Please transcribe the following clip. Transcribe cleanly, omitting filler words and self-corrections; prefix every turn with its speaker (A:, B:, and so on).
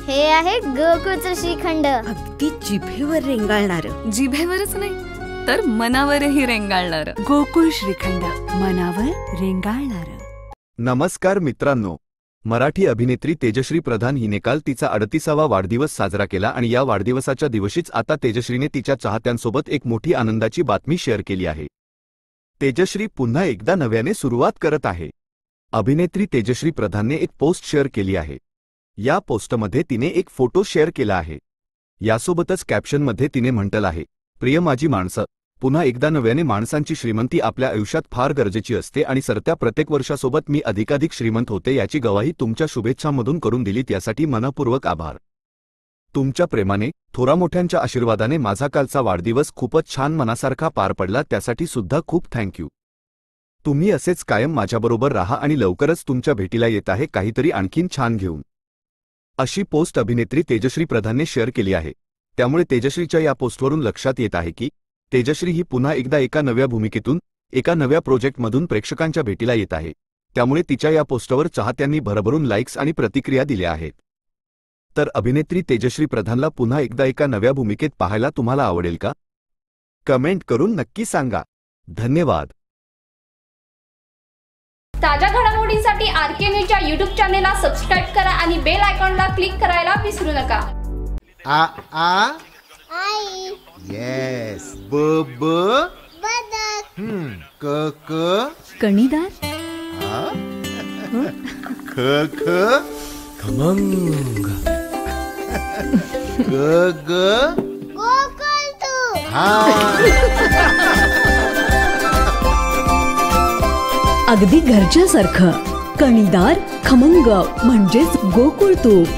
A: हे आहे गोकुळचं श्रीखंड.
B: अगदी जिभेवर रेंगाळणार.
C: जिभेवरच नाही तर मनावरही रेंगाळणार.
B: गोकुळ श्रीखंड, मनावर रेंगाळणार.
D: नमस्कार मित्रांनो, मराठी अभिनेत्री तेजश्री प्रधान हिने काल तिचा 38वा वाढदिवस साजरा केला आणि या वाढदिवसाच्या दिवशीच आता तेजश्रीने तिच्या चाहत्यांसोबत एक मोठी आनंदाची बातमी शेअर केली आहे. तेजश्री पुन्हा एकदा नव्याने सुरुवात करत आहे. अभिनेत्री तेजश्री प्रधानने एक पोस्ट शेअर केली आहे. या पोस्टमध्ये तिने एक फोटो शेअर केला आहे. यासोबतच कॅप्शनमध्ये तिने म्हटलं आहे, प्रिय माझी माणसं, पुन्हा एकदा नव्याने माणसांची श्रीमंती आपल्या आयुष्यात फार गरजेची असते आणि सरत्या प्रत्येक वर्षासोबत मी अधिकाधिक श्रीमंत होते याची गवाही तुमच्या शुभेच्छांमधून करून दिलीत यासाठी मनपूर्वक आभार. तुमच्या प्रेमाने, थोरा मोठ्यांच्या आशीर्वादाने माझा कालचा वाढदिवस खूपच छान मनासारखा पार पडला त्यासाठी सुद्धा खूप थँक्यू. तुम्ही असेच कायम माझ्याबरोबर राहा आणि लवकरच तुमच्या भेटीला येत आहे काहीतरी आणखीन छान घेऊन. अशी पोस्ट अभिनेत्री तेजश्री प्रधानने शेअर केली आहे. त्यामुळे तेजश्रीच्या या पोस्टवरून लक्षात येत आहे की तेजश्री ही पुन्हा एकदा एका नव्या भूमिकेतून, एका नव्या प्रोजेक्टमधून प्रेक्षकांच्या भेटीला येत आहे. त्यामुळे तिच्या या पोस्टवर चाहत्यांनी भरभरून लाईक्स आणि प्रतिक्रिया दिल्या आहेत. तर अभिनेत्री तेजश्री प्रधानला पुन्हा एकदा एका नव्या भूमिकेत पाहायला तुम्हाला आवडेल का? कमेंट करून नक्की सांगा. धन्यवाद.
E: ताज्या घडामोडींसाठी आरके न्यूजच्या यूट्यूब चॅनेलला सबस्क्राईब करा आणि बेल आयकॉनला क्लिक करायला विसरू नका.
F: आ आ
A: आई,
F: येस. ब ब
A: बदक.
F: क क
B: कणीदार.
F: ख ख
G: खमंग.
F: ग ग
A: गोकुळ तू.
B: अगदी घरच्यासारखं. कणीदार, खमंग म्हणजेच गोकुळ तूप.